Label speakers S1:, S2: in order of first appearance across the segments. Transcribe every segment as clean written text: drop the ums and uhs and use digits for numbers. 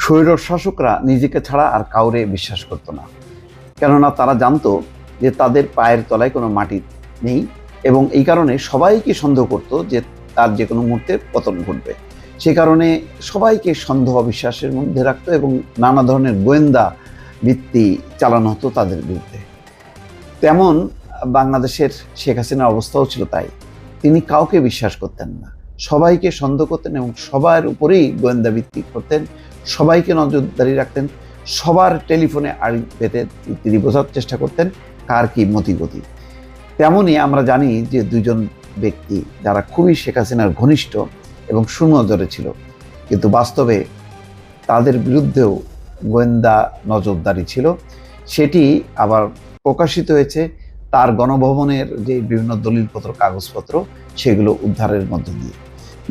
S1: স্বৈরশাসকরা নিজেকে ছাড়া আর কাউরে বিশ্বাস করত না, কেননা তারা জানতো যে তাদের পায়ের তলায় কোনো মাটি নেই এবং এই কারণে সবাইকে সন্দেহ করত যে তার যে কোনো মুহূর্তে পতন ঘটবে। সে কারণে সবাইকে সন্দেহ অবিশ্বাসের মধ্যে রাখতো এবং নানা ধরনের গোয়েন্দা বৃত্তি চালানো হতো তাদের বিরুদ্ধে। তেমন বাংলাদেশের শেখ হাসিনার অবস্থাও ছিল তাই। তিনি কাউকে বিশ্বাস করতেন না, সবাইকে সন্দেহ করতেন এবং সবার উপরেই গোয়েন্দা ভিত্তি করতেন, সবাইকে নজরদারি রাখতেন, সবার টেলিফোনে আড়ি পেতে তিনি বোঝার চেষ্টা করতেন কার কি মতিগতি। তেমনই আমরা জানি যে দুইজন ব্যক্তি যারা খুবই শেখ হাসিনার ঘনিষ্ঠ এবং সুনজরে ছিল, কিন্তু বাস্তবে তাদের বিরুদ্ধেও গোয়েন্দা নজরদারি ছিল। সেটি আবার প্রকাশিত হয়েছে তার গণভবনের যে বিভিন্ন দলিলপত্র কাগজপত্র সেগুলো উদ্ধারের মধ্য দিয়ে।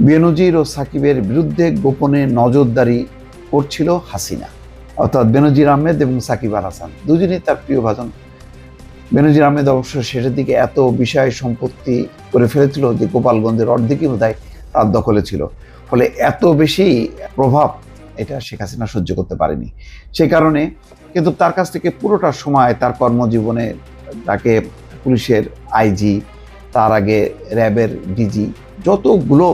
S1: বেনজির ও সাকিবের বিরুদ্ধে গোপনে নজরদারি করছিল হাসিনা, অর্থাৎ বেনজির আহমেদ এবং সাকিব আল হাসান দুজনেই তার প্রিয় ভাজন। বেনজির আহমেদ অবশ্য শেষের দিকে এত বিষয় সম্পত্তি করে ফেলেছিল যে গোপালগঞ্জের অর্ধেকই বোধহয় তার দখলে ছিল, ফলে এত বেশি প্রভাব এটা শেখ হাসিনা সহ্য করতে পারেনি। সেই কারণে কিন্তু তার কাছ থেকে পুরোটা সময় তার কর্মজীবনে তাকে পুলিশের আইজি, তার আগে র্যাবের ডিজি, যতগুলো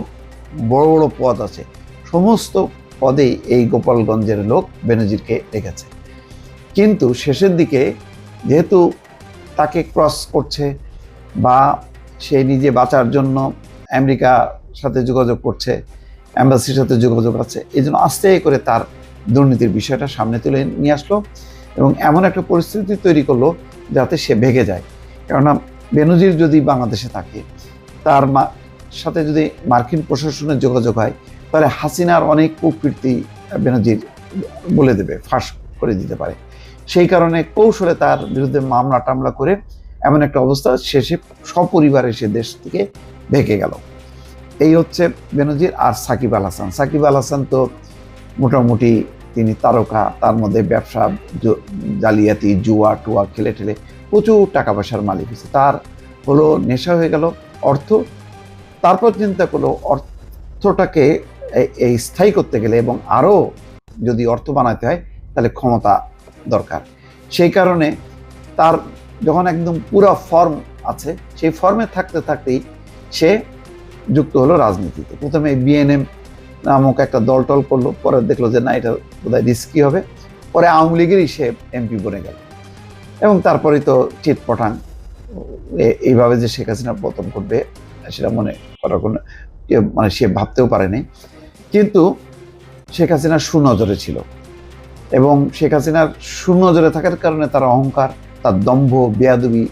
S1: বড় বড় পদ আছে সমস্ত পদেই এই গোপালগঞ্জের লোক বেনজিরকে রেখেছে। কিন্তু শেষের দিকে যেহেতু তাকে ক্রস করছে বা সে নিজে বাঁচার জন্য আমেরিকার সাথে যোগাযোগ করছে, অ্যাম্বাসির সাথে যোগাযোগ আছে, এই জন্য আস্তে করে তার দুর্নীতির বিষয়টা সামনে তুলে নিয়ে আসলো এবং এমন একটা পরিস্থিতি তৈরি করলো যাতে সে ভেগে যায়। কেননা বেনজির যদি বাংলাদেশে থাকে, তার সাথে যদি মার্কিন প্রশাসনের যোগাযোগ হয়, তাহলে হাসিনার অনেক কুকীর্তি বেনজির বলে দেবে, ফাঁস করে দিতে পারে। সেই কারণে কৌশলে তার বিরুদ্ধে মামলা টামলা করে এমন একটা অবস্থা, শেষে সপরিবারে সে দেশ থেকে ভেগে গেল। এই হচ্ছে বেনজির। আর সাকিব আল হাসান, সাকিব আল হাসান তো মোটামুটি তিনি তারকা, তার মধ্যে ব্যবসা, জালিয়াতি, জুয়া টুয়া খেলে ঠেলে প্রচুর টাকা পয়সার মালিক হয়েছে। তার হলো নেশা হয়ে গেল অর্থ। তারপর চিন্তা করলো অর্থটাকে এই স্থায়ী করতে গেলে এবং আরও যদি অর্থ বানাতে হয় তাহলে ক্ষমতা দরকার। সেই কারণে তার যখন একদম পুরো ফর্ম আছে, সেই ফর্মে থাকতে থাকতেই সে যুক্ত হলো রাজনীতিতে। প্রথমে বিএনএম নামক একটা দল টল করলো, পরে দেখলো যে না, এটা বোধহয় রিস্কি হবে, পরে আওয়ামী লীগেরই সে এমপি বনে গেল এবং তারপরেই তো চিটপটাং। এইভাবে যে শেখ হাসিনা পতন করবে সেটা মনে করার কোনো মানে সে ভাবতেও পারেনি। কিন্তু শেখ হাসিনা সুনজরে ছিল এবং শেখ হাসিনার সুনজরে থাকার কারণে তার অহংকার, তার দম্ভ, বেয়াদবি,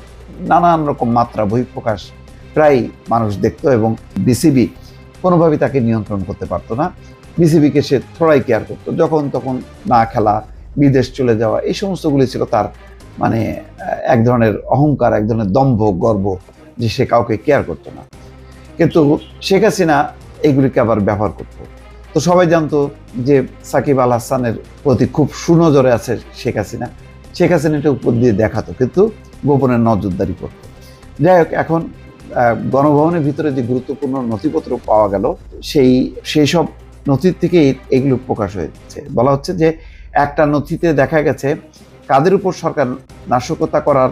S1: নানান রকম মাত্রা বহিঃপ্রকাশ প্রায় মানুষ দেখতো এবং বিসিবি কোনোভাবেই তাকে নিয়ন্ত্রণ করতে পারতো না। বিসিবিকে সে থোড়াই কেয়ার করতো, যখন তখন না খেলা, বিদেশ চলে যাওয়া, এই সমস্তগুলি ছিল তার মানে এক ধরনের অহংকার, এক ধরনের দম্ভ, গর্ব, যে সে কাউকে কেয়ার করতো না। কিন্তু শেখ হাসিনা এইগুলিকে আবার ব্যবহার করত। তো সবাই জানতো যে সাকিব আল হাসানের প্রতি খুব সুনজরে আছে শেখ হাসিনা। শেখ হাসিনা এটা উপর দিয়ে দেখাতো, কিন্তু গোপনে নজরদারি করতো। যাই হোক, এখন গণভবনের ভিতরে যে গুরুত্বপূর্ণ নথিপত্র পাওয়া গেল, সেই সব নথির থেকেই এগুলো প্রকাশ হয়েছে। বলা হচ্ছে যে একটা নথিতে দেখা গেছে কাদের উপর সরকার নাশকতা করার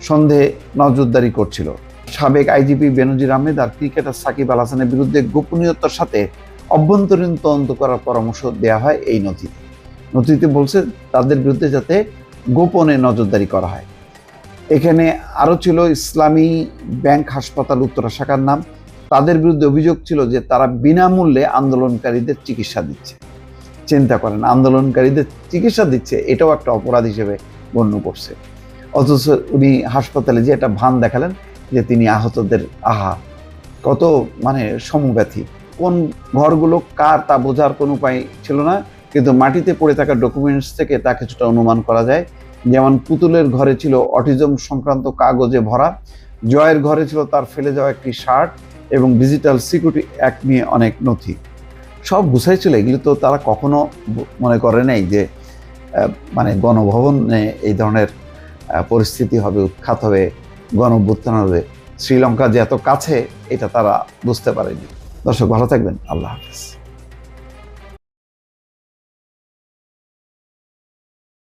S1: সন্দেহে নজরদারি করছিল। সাবেক আইজিপি বেনজির আহমেদ আর ক্রিকেটার সাকিব আল হাসানের বিরুদ্ধে গোপনীয়তার সাথে অভ্যন্তরীণ তদন্ত করার পরামর্শ দেওয়া হয় এই নথিতে। নথিতে বলছে তাদের বিরুদ্ধে যাতে গোপনে নজরদারি করা হয়। এখানে আরও ছিল ইসলামী ব্যাংক হাসপাতাল উত্তরা শাখার নাম। তাদের বিরুদ্ধে অভিযোগ ছিল যে তারা বিনামূল্যে আন্দোলনকারীদের চিকিৎসা দিচ্ছে। চিন্তা করেন, আন্দোলনকারীদের চিকিৎসা দিচ্ছে, এটাও একটা অপরাধ হিসেবে গণ্য করছে। অথচ উনি হাসপাতালে যে একটা ভান দেখালেন যে তিনি আহতদের কত মানে সমব্যথী। কোন ঘরগুলো কার তা বোঝার কোনো উপায় ছিল না, কিন্তু মাটিতে পড়ে থাকা ডকুমেন্টস থেকে তা কিছুটা অনুমান করা যায়। যেমন পুতুলের ঘরে ছিল অটিজম সংক্রান্ত কাগজে ভরা, জয়ের ঘরে ছিল তার ফেলে যাওয়া একটি শার্ট এবং ডিজিটাল সিকিউরিটি অ্যাক্ট নিয়ে অনেক নথি। সব গুছাই ছিল। এগুলো তো তারা কখনো মনে করে নাই যে মানে গণভবনে এই ধরনের পরিস্থিতি হবে, উৎখাত হবে, গণঅভ্যুত্থান হবে, শ্রীলঙ্কা যে এত কাছে এটা তারা বুঝতে পারেনি। দর্শক ভালো থাকবেন, আল্লাহ হাফেজ।